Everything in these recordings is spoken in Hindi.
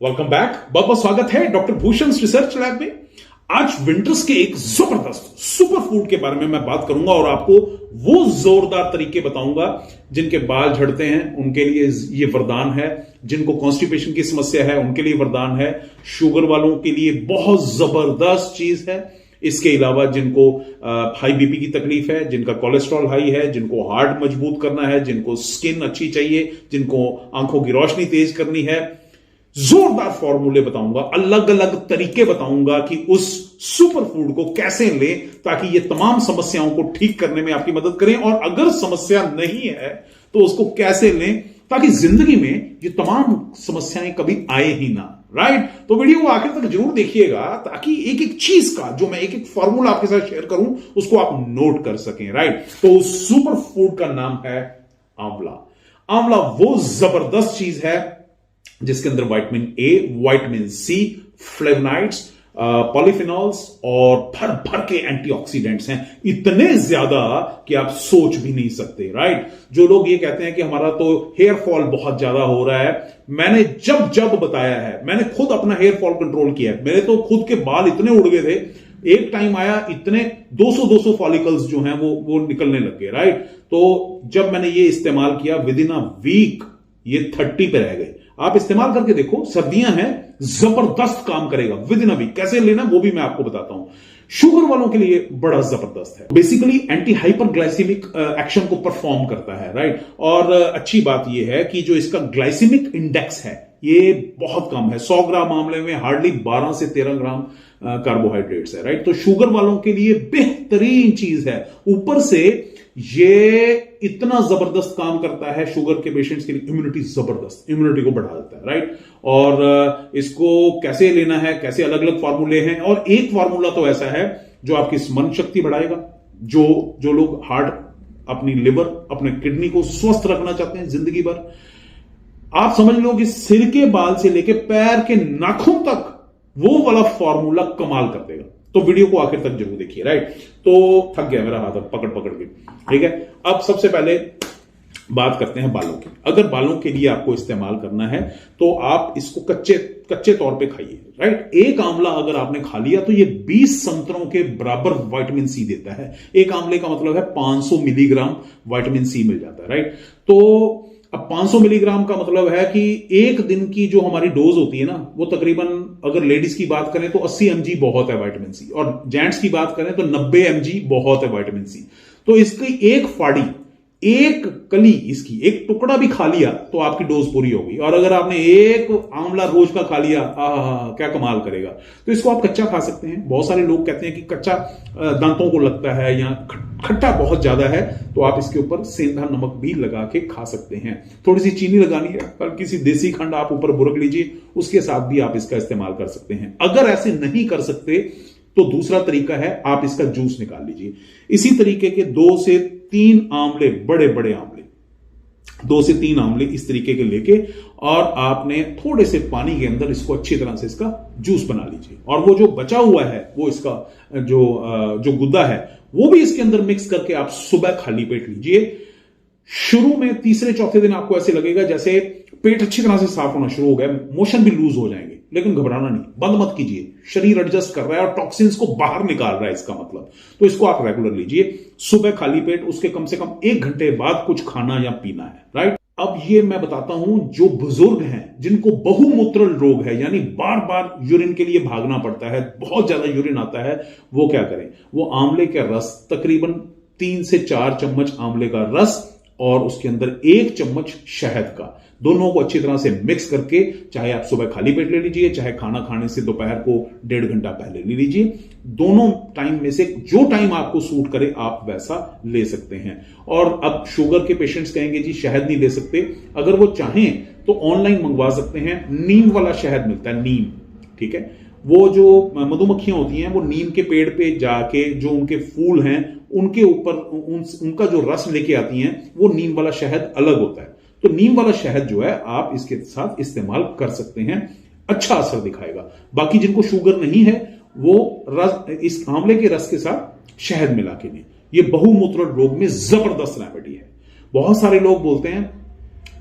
Welcome back. बहुत बहुत स्वागत है डॉक्टर भूषण रिसर्च लैब में। आज विंटर्स के एक जबरदस्त सुपर फूड के बारे में मैं बात करूंगा और आपको वो जोरदार तरीके बताऊंगा जिनके बाल झड़ते हैं उनके लिए ये वरदान है, जिनको कॉन्स्टिपेशन की समस्या है उनके लिए वरदान है, शुगर वालों के लिए बहुत जबरदस्त चीज है। इसके अलावा जिनको हाई बीपी की तकलीफ है, जिनका कोलेस्ट्रॉल हाई है, जिनको हार्ट मजबूत करना है, जिनको स्किन अच्छी चाहिए, जिनको आंखों की रोशनी तेज करनी है, जोरदार फॉर्मूले बताऊंगा, अलग अलग तरीके बताऊंगा कि उस सुपर फूड को कैसे लें ताकि ये तमाम समस्याओं को ठीक करने में आपकी मदद करें। और अगर समस्या नहीं है तो उसको कैसे लें ताकि जिंदगी में ये तमाम समस्याएं कभी आए ही ना। राइट? तो वीडियो को आखिर तक जरूर देखिएगा ताकि एक एक चीज का जो मैं एक एक फॉर्मूला आपके साथ शेयर करूं उसको आप नोट कर सकें। राइट? तो उस सुपर फूड का नाम है आंवला। आंवला वो जबरदस्त चीज है जिसके अंदर vitamin A, vitamin C, flavonoids, polyphenols और भर भर के एंटीऑक्सीडेंट्स हैं, इतने ज्यादा कि आप सोच भी नहीं सकते। राइट? जो लोग ये कहते हैं कि हमारा तो हेयर फॉल बहुत ज्यादा हो रहा है, मैंने जब बताया है, मैंने खुद अपना हेयर फॉल कंट्रोल किया है। मेरे तो खुद के बाल इतने उड़ गए थे, एक टाइम आया इतने 200 फॉलिकल्स जो हैं वो निकलने लग गए। राइट? तो जब मैंने ये इस्तेमाल किया विद इन अ वीक ये 30 पे रह गए। आप इस्तेमाल करके देखो, सर्दियां हैं, जबरदस्त काम करेगा विद इन अ वीक। कैसे लेना वो भी मैं आपको बताता हूं। शुगर वालों के लिए बड़ा जबरदस्त है, बेसिकली एंटी हाइपरग्लाइसेमिक एक्शन को परफॉर्म करता है। राइट? और अच्छी बात यह है कि जो इसका ग्लाइसेमिक इंडेक्स है ये बहुत कम है। 100 ग्राम मामले में हार्डली 12 से 13 ग्राम कार्बोहाइड्रेट्स है। राइट? तो शुगर वालों के लिए बेहतरीन चीज है। ऊपर से ये इतना जबरदस्त काम करता है शुगर के पेशेंट्स के लिए, इम्यूनिटी जबरदस्त, इम्यूनिटी को बढ़ा देता है। राइट? और इसको कैसे लेना है, कैसे अलग अलग फार्मूले हैं, और एक फार्मूला तो ऐसा है जो आपकी स्मरण शक्ति बढ़ाएगा। जो लोग हार्ट, अपनी लिवर, अपने किडनी को स्वस्थ रखना चाहते हैं जिंदगी भर, आप समझ लो कि सिर के बाल से लेके पैर के नाखून तक वो वाला फॉर्मूला कमाल कर देगा। तो वीडियो को आखिर तक जरूर देखिए। राइट? तो थक गया मेरा हाथ अब पकड़ के। ठीक है? अब सबसे पहले बात करते हैं बालों की। अगर बालों के लिए आपको इस्तेमाल करना है तो आप इसको कच्चे तौर पे खाइए। राइट? एक आंवला अगर आपने खा लिया तो ये 20 संतरों के बराबर विटामिन सी देता है। एक आंवले का मतलब है 500 मिलीग्राम विटामिन सी मिल जाता है। राइट? तो अब 500 मिलीग्राम का मतलब है कि एक दिन की जो हमारी डोज होती है ना, वो तकरीबन अगर लेडीज की बात करें तो 80 mg बहुत है विटामिन सी, और जेंट्स की बात करें तो 90 mg बहुत है विटामिन सी। तो इसकी एक फाड़ी, एक कली, इसकी एक टुकड़ा भी खा लिया तो आपकी डोज पूरी होगी। और अगर आपने एक आंवला रोज का खा लिया, क्या कमाल करेगा। तो इसको आप कच्चा खा सकते हैं। बहुत सारे लोग कहते हैं कि कच्चा दांतों को लगता है या खट्टा बहुत ज्यादा है, तो आप इसके ऊपर सेंधा नमक भी लगा के खा सकते हैं। थोड़ी सी चीनी लगानी है, पर किसी देसी खंड आप ऊपर बुरक लीजिए, उसके साथ भी आप इसका इस्तेमाल कर सकते हैं। अगर ऐसे नहीं कर सकते तो दूसरा तरीका है, आप इसका जूस निकाल लीजिए। इसी तरीके के 2 से 3 आंवले, बड़े बड़े आंवले, 2 से 3 आंवले इस तरीके के लेके, और आपने थोड़े से पानी के अंदर इसको अच्छी तरह से इसका जूस बना लीजिए। और वो जो बचा हुआ है, वो इसका जो गुद्दा है वो भी इसके अंदर मिक्स करके आप सुबह खाली पेट लीजिए। शुरू में तीसरे चौथे दिन आपको ऐसे लगेगा जैसे पेट अच्छी तरह से साफ होना शुरू हो गया, मोशन भी लूज हो जाएंगे, लेकिन घबराना नहीं, बंद मत कीजिए। शरीर एडजस्ट कर रहा है और टॉक्सिन्स को बाहर निकाल रहा है इसका मतलब। तो इसको आप रेगुलर लीजिए, सुबह खाली पेट, उसके कम से कम 1 घंटे बाद कुछ खाना या पीना है। राइट? अब ये मैं बताता हूं, जो बुजुर्ग हैं जिनको बहुमूत्र रोग है, यानी बार बार यूरिन के लिए भागना पड़ता है, बहुत ज्यादा यूरिन आता है, वो क्या करें? वो आंवले का रस, तकरीबन 3 से 4 चम्मच आंवले का रस और उसके अंदर 1 चम्मच शहद का, दोनों को अच्छी तरह से मिक्स करके, चाहे आप सुबह खाली पेट ले लीजिए, चाहे खाना खाने से दोपहर को 1.5 घंटा पहले ले लीजिए। दोनों टाइम में से जो टाइम आपको सूट करे आप वैसा ले सकते हैं। और अब शुगर के पेशेंट्स कहेंगे जी शहद नहीं ले सकते, अगर वो चाहें तो ऑनलाइन मंगवा सकते हैं। नीम वाला शहद मिलता है, नीम। ठीक है? वो जो मधुमक्खियां होती हैं वो नीम के पेड़ पे जाके जो उनके फूल हैं उनके ऊपर उनका जो रस लेके आती हैं, वो नीम वाला शहद अलग होता है। तो नीम वाला शहद जो है आप इसके साथ इस्तेमाल कर सकते हैं, अच्छा असर दिखाएगा। बाकी जिनको शुगर नहीं है वो रस, इस आंवले के रस के साथ शहद मिला के लें। ये बहुमूत्र रोग में जबरदस्त रेमेडी है। बहुत सारे लोग बोलते हैं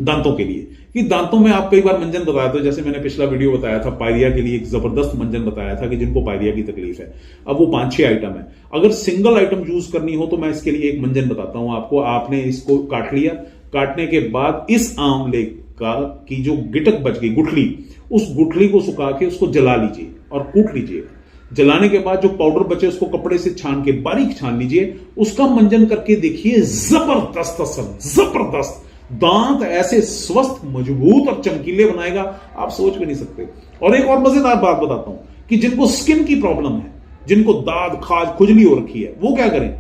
दांतों के लिए, कि दांतों में आप कई बार मंजन बताया था, जैसे मैंने पिछला वीडियो बताया था पायरिया के लिए एक जबरदस्त मंजन बताया था कि जिनको पायरिया की तकलीफ है। अब वो 5-6 आइटम है, अगर सिंगल आइटम यूज करनी हो तो मैं इसके लिए एक मंजन बताता हूं आपको। आपने इसको काट लिया, काटने के बाद इस आंवले का की जो गिटक बच गई, गुठली, उस गुठली को सुखा के उसको जला लीजिए और कूट लीजिए। जलाने के बाद जो पाउडर बचे उसको कपड़े से छान के बारीक छान लीजिए, उसका मंजन करके देखिए, जबरदस्त असर, जबरदस्त। दांत ऐसे स्वस्थ, मजबूत और चमकीले बनाएगा, आप सोच भी नहीं सकते। और एक और मजेदार बात बताता हूं कि जिनको स्किन की प्रॉब्लम है, जिनको दाद, खाज, खुजली हो रखी है, वो क्या करें,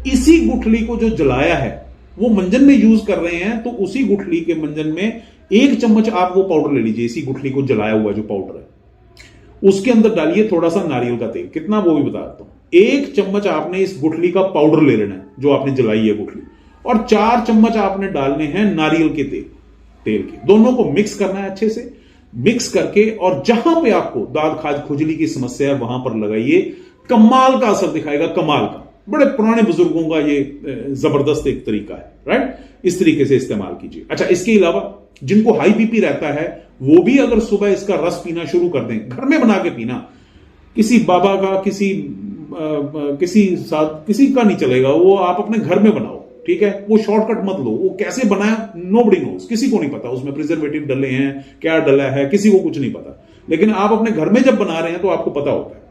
इसी गुठली को जो जलाया है वो मंजन में यूज कर रहे हैं, तो उसी गुठली के मंजन में 1 चम्मच आप वो पाउडर ले लीजिए, इसी गुठली को जलाया हुआ जो पाउडर है, उसके अंदर डालिए थोड़ा सा नारियल का तेल। कितना वो भी बता देता हूं। 1 चम्मच आपने इस गुठली का पाउडर ले लेना है जो आपने जलाई है गुठली, और 4 चम्मच आपने डालने हैं नारियल के तेल के। दोनों को मिक्स करना है अच्छे से, मिक्स करके, और जहां पे आपको दाद, खाज, खुजली की समस्या है वहां पर लगाइए। कमाल का असर दिखाएगा, कमाल का। बड़े पुराने बुजुर्गों का ये जबरदस्त एक तरीका है, राइट। इस तरीके से इस्तेमाल कीजिए। अच्छा, इसके अलावा जिनको हाई बीपी रहता है वो भी अगर सुबह इसका रस पीना शुरू कर दें, घर में बना के पीना, किसी बाबा का, किसी का नहीं चलेगा, वो आप अपने घर में बनाओ, ठीक है। वो शॉर्टकट मत लो, वो कैसे बनाया नोबडी नोज, किसी को नहीं पता उसमें प्रिजर्वेटिव डले हैं, क्या डला है, किसी को कुछ नहीं पता। लेकिन आप अपने घर में जब बना रहे हैं तो आपको पता होता है।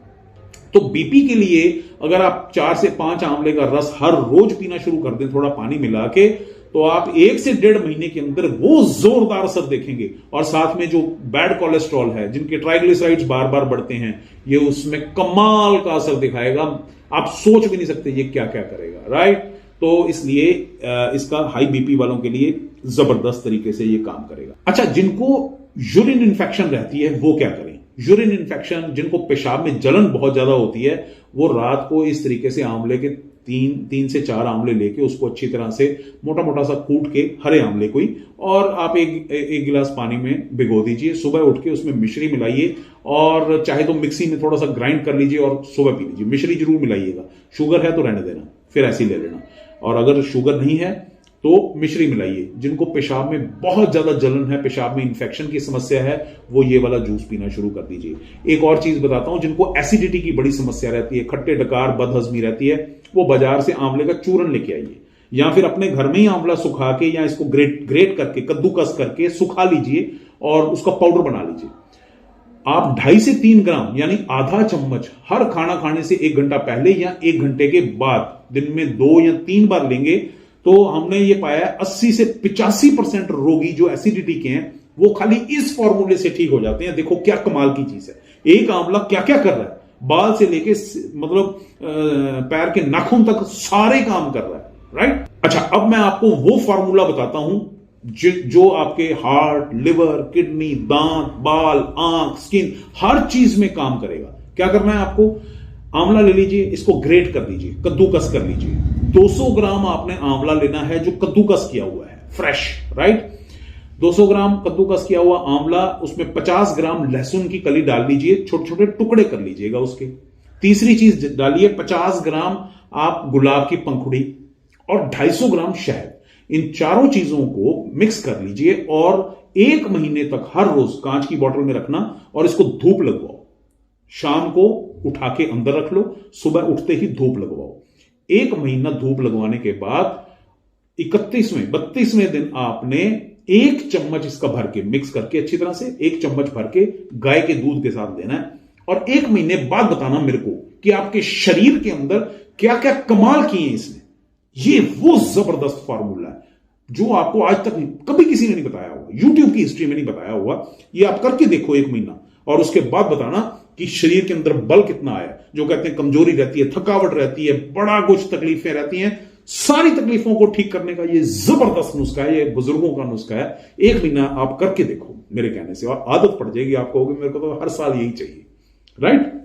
तो बीपी के लिए अगर आप 4 से 5 आंवले का रस हर रोज पीना शुरू कर दें, थोड़ा पानी मिला के, तो आप 1 से 1.5 महीने के अंदर वो जोरदार असर देखेंगे। और साथ में जो बैड कोलेस्ट्रॉल है, जिनके ट्राइग्लिसराइड्स बार बार बढ़ते हैं, ये उसमें कमाल का असर दिखाएगा। आप सोच भी नहीं सकते ये क्या क्या करेगा, राइट। तो इसलिए इसका हाई बीपी वालों के लिए जबरदस्त तरीके से ये काम करेगा। अच्छा, जिनको यूरिन इन्फेक्शन रहती है वो क्या करें। यूरिन इन्फेक्शन, जिनको पेशाब में जलन बहुत ज्यादा होती है, वो रात को इस तरीके से आंवले के 3 से 4 आंवले लेके उसको अच्छी तरह से मोटा मोटा सा कूट के, हरे आंवले को ही, और आप एक गिलास पानी में भिगो दीजिए। सुबह उठ के उसमें मिश्री मिलाइए, और चाहे तो मिक्सी में थोड़ा सा ग्राइंड कर लीजिए और सुबह पी लीजिए। मिश्री जरूर मिलाइएगा, शुगर है तो रहने देना, फिर ऐसे ही ले लेना। और अगर शुगर नहीं है तो मिश्री मिलाइए। जिनको पेशाब में बहुत ज्यादा जलन है, पेशाब में इंफेक्शन की समस्या है, वो ये वाला जूस पीना शुरू कर दीजिए। एक और चीज बताता हूं, जिनको एसिडिटी की बड़ी समस्या रहती है, खट्टे डकार, बदहजमी रहती है, वो बाजार से आंवले का चूरन लेके आइए, या फिर अपने घर में ही आंवला सुखा के, या इसको ग्रेट करके, कद्दूकस करके सुखा लीजिए और उसका पाउडर बना लीजिए। आप 2.5 से 3 ग्राम यानी आधा चम्मच हर खाना खाने से 1 घंटा पहले या 1 घंटे के बाद दिन में 2 या 3 बार लेंगे, तो हमने ये पाया 80 से 85% रोगी जो एसिडिटी के हैं वो खाली इस फॉर्मूले से ठीक हो जाते हैं। देखो क्या कमाल की चीज है। एक आंवला क्या क्या कर रहा है, बाल से लेके मतलब पैर के नाखून तक सारे काम कर रहा है, राइट। अच्छा, अब मैं आपको वो फॉर्मूला बताता हूं जो आपके हार्ट, लिवर, किडनी, दांत, बाल, आंख, स्किन, हर चीज में काम करेगा। क्या करना है आपको, आंवला ले लीजिए, इसको ग्रेट कर लीजिए, कद्दूकस कर लीजिए। 200 ग्राम आपने आंवला लेना है जो कद्दूकस किया हुआ है, फ्रेश, राइट। 200 ग्राम कद्दूकस किया हुआ आंवला, उसमें 50 ग्राम लहसुन की कली डाल लीजिए, छोटे छोटे टुकड़े कर लीजिएगा उसके। तीसरी चीज डालिए 50 ग्राम आप गुलाब की पंखुड़ी और 250 ग्राम शहद। इन चारों चीजों को मिक्स कर लीजिए और 1 महीने तक हर रोज कांच की बोतल में रखना और इसको धूप लगवाओ। शाम को उठा के अंदर रख लो, सुबह उठते ही धूप लगवाओ। 1 महीना धूप लगवाने के बाद 32वें दिन आपने 1 चम्मच इसका भर के मिक्स करके अच्छी तरह से 1 चम्मच भर के गाय के दूध के साथ देना है। और 1 महीने बाद बताना मेरे को कि आपके शरीर के अंदर क्या क्या कमाल किए इसने। ये वो जबरदस्त फॉर्मूला है जो आपको आज तक कभी किसी ने नहीं बताया होगा, यूट्यूब की हिस्ट्री में नहीं बताया होगा। ये आप करके देखो 1 महीना और उसके बाद बताना कि शरीर के अंदर बल कितना आया। जो कहते हैं कमजोरी रहती है, थकावट रहती है, बड़ा कुछ तकलीफें रहती हैं, सारी तकलीफों को ठीक करने का ये जबरदस्त नुस्खा है, ये बुजुर्गों का नुस्खा है। 1 महीना आप करके देखो मेरे कहने से और आदत पड़ जाएगी आपको, होगी मेरे को तो हर साल यही चाहिए, राइट।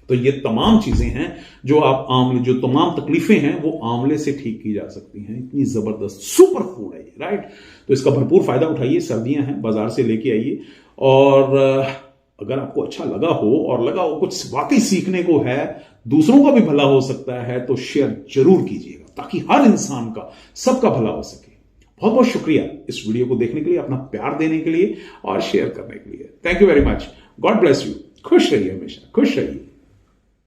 तो ये तमाम चीजें हैं जो आप आंवले, जो तमाम तकलीफें हैं वो आंवले से ठीक की जा सकती हैं। इतनी जबरदस्त सुपर फूड है ये, राइट। तो इसका भरपूर फायदा उठाइए, सर्दियां हैं, बाजार से लेके आइए। और अगर आपको अच्छा लगा हो और लगा हो कुछ वाकई सीखने को है, दूसरों का भी भला हो सकता है, तो शेयर जरूर कीजिएगा ताकि हर इंसान का, सबका भला हो सके। बहुत बहुत शुक्रिया इस वीडियो को देखने के लिए, अपना प्यार देने के लिए और शेयर करने के लिए। Thank you very much. God bless you. खुश रहिए, हमेशा खुश रहिए।